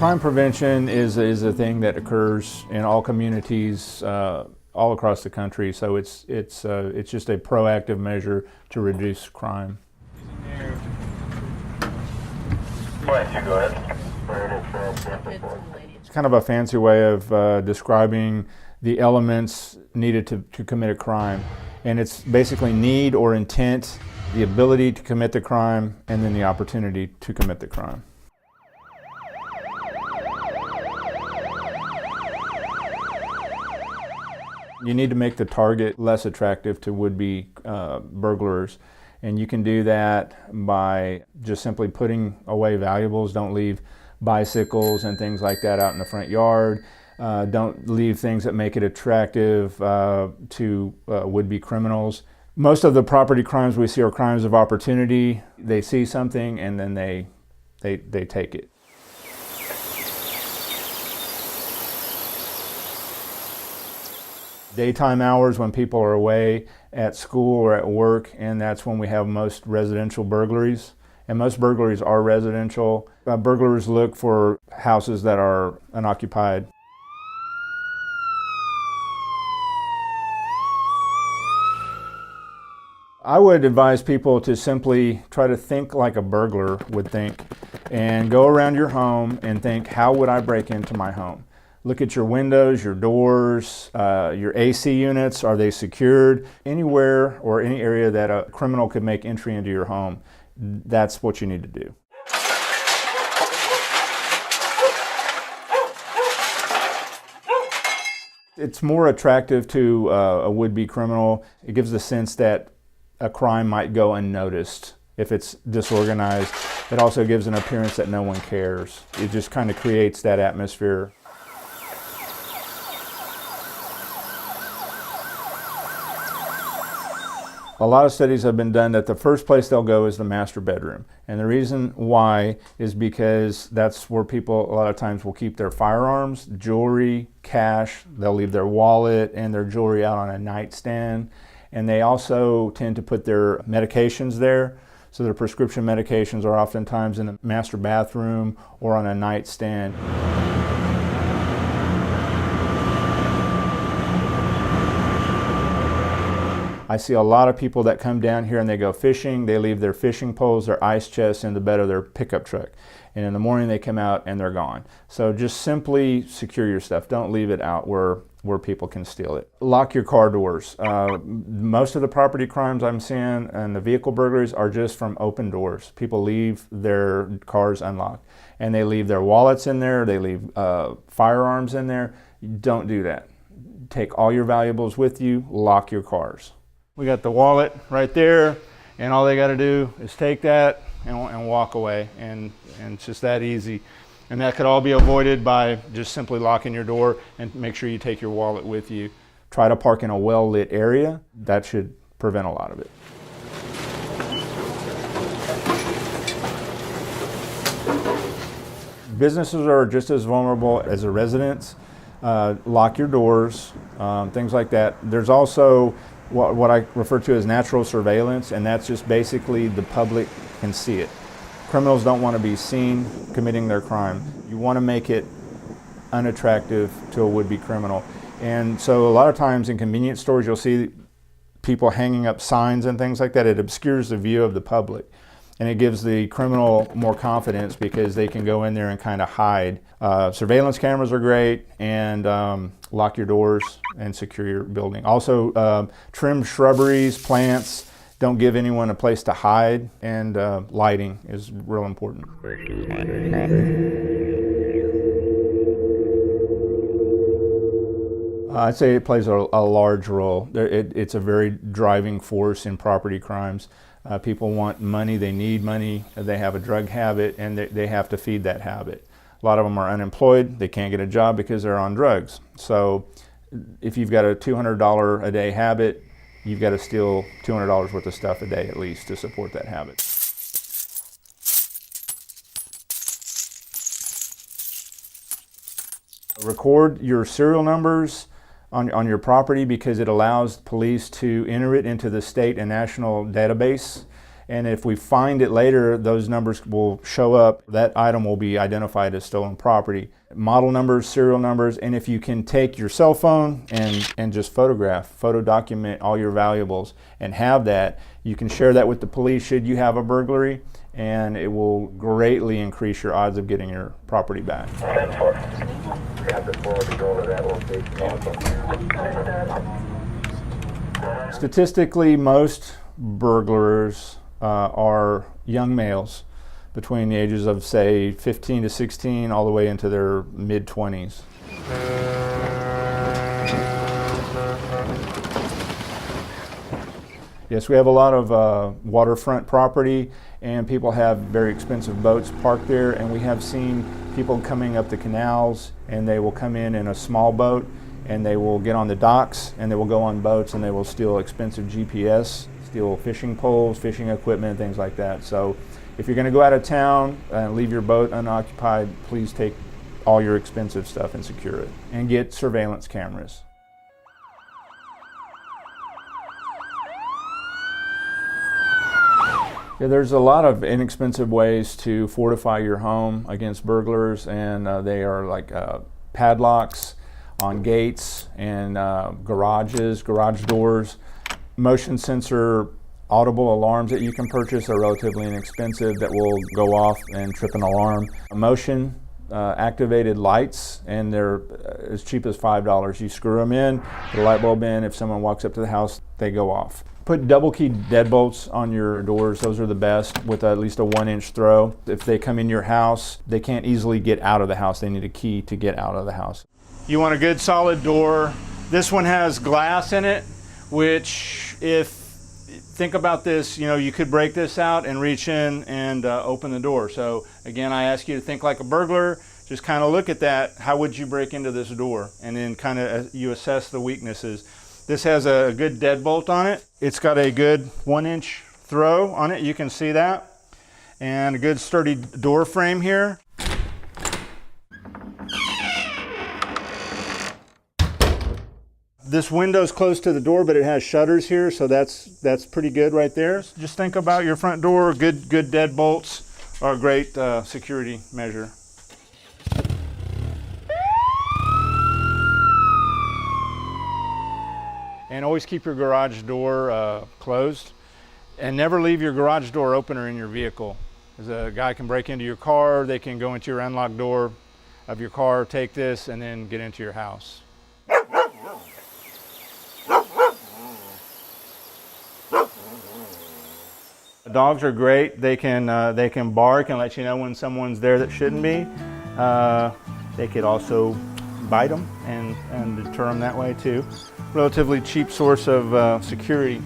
Crime prevention is a thing that occurs in all communities all across the country, so it's just a proactive measure to reduce crime. It's kind of a fancy way of describing the elements needed to commit a crime, and it's basically need or intent, the ability to commit the crime, and then the opportunity to commit the crime. You need to make the target less attractive to would-be burglars, and you can do that by just simply putting away valuables. Don't leave bicycles and things like that out in the front yard. Don't leave things that make it attractive to would-be criminals. Most of the property crimes we see are crimes of opportunity. They see something and then they take it. Daytime hours when people are away at school or at work, and that's when we have most residential burglaries. And most burglaries are residential. Burglars look for houses that are unoccupied. I would advise people to simply try to think like a burglar would think and go around your home and think, how would I break into my home? Look at your windows, your doors, your AC units, are they secured? Anywhere or any area that a criminal could make entry into your home, that's what you need to do. It's more attractive to a would-be criminal. It gives the sense that a crime might go unnoticed if it's disorganized. It also gives an appearance that no one cares. It just kind of creates that atmosphere. A lot of studies have been done that the first place they'll go is the master bedroom. And the reason why is because that's where people a lot of times will keep their firearms, jewelry, cash. They'll leave their wallet and their jewelry out on a nightstand. And they also tend to put their medications there. So their prescription medications are oftentimes in the master bathroom or on a nightstand. I see a lot of people that come down here and they go fishing. They leave their fishing poles, their ice chests in the bed of their pickup truck. And in the morning they come out and they're gone. So just simply secure your stuff. Don't leave it out where people can steal it. Lock your car doors. Most of the property crimes I'm seeing and the vehicle burglaries are just from open doors. People leave their cars unlocked. And they leave their wallets in there. They leave firearms in there. Don't do that. Take all your valuables with you. Lock your cars. We got the wallet right there, and all they got to do is take that and walk away, and it's just that easy. And that could all be avoided by just simply locking your door, and make sure you take your wallet with you. Try to park in a well-lit area. That should prevent a lot of it. Businesses are just as vulnerable as the residents. Lock your doors, things like that. There's also what I refer to as natural surveillance, and that's just basically the public can see it. Criminals don't want to be seen committing their crime. You want to make it unattractive to a would-be criminal. And so a lot of times in convenience stores you'll see people hanging up signs and things like that. It obscures the view of the public. And it gives the criminal more confidence because they can go in there and kind of hide. Surveillance cameras are great, and lock your doors and secure your building. Also, trim shrubberies, plants. Don't give anyone a place to hide, and lighting is real important. I'd say it plays a large role. It's a very driving force in property crimes. People want money, they need money, they have a drug habit, and they have to feed that habit. A lot of them are unemployed, they can't get a job because they're on drugs. So if you've got a $200 a day habit, you've got to steal $200 worth of stuff a day at least to support that habit. Record your serial numbers on your property because it allows police to enter it into the state and national database. And if we find it later, those numbers will show up. That item will be identified as stolen property. Model numbers, serial numbers, and if you can take your cell phone and just photo document all your valuables and have that, you can share that with the police should you have a burglary, and it will greatly increase your odds of getting your property back. Statistically, most burglars are young males between the ages of, say, 15 to 16 all the way into their mid-20s. Yes, we have a lot of waterfront property, and people have very expensive boats parked there, and we have seen people coming up the canals, and they will come in a small boat, and they will get on the docks, and they will go on boats, and they will steal expensive GPS, steal fishing poles, fishing equipment, things like that. So if you're going to go out of town and leave your boat unoccupied, please take all your expensive stuff and secure it, and get surveillance cameras. Yeah, there's a lot of inexpensive ways to fortify your home against burglars, and they are like padlocks on gates and garages, garage doors. Motion sensor audible alarms that you can purchase are relatively inexpensive that will go off and trip an alarm. Motion activated lights, and they're as cheap as $5. You screw them in, put a light bulb in, if someone walks up to the house, they go off. Put double key deadbolts on your doors. Those are the best, with at least a 1-inch throw. If they come in your house, they can't easily get out of the house. They need a key to get out of the house. You want a good solid door. This one has glass in it, which think about this, you could break this out and reach in and open the door. So again, I ask you to think like a burglar. Just kind of look at that. How would you break into this door? And then kind of you assess the weaknesses. This has a good deadbolt on it. It's got a good 1-inch throw on it. You can see that. And a good sturdy door frame here. This window's close to the door, but it has shutters here, so that's pretty good right there. Just think about your front door. Good deadbolts are a great security measure. And always keep your garage door closed, and never leave your garage door open or in your vehicle. As a guy can break into your car, they can go into your unlocked door of your car, take this, and then get into your house. Dogs are great. They can bark and let you know when someone's there that shouldn't be. They could also bite them and deter them that way too. Relatively cheap source of security.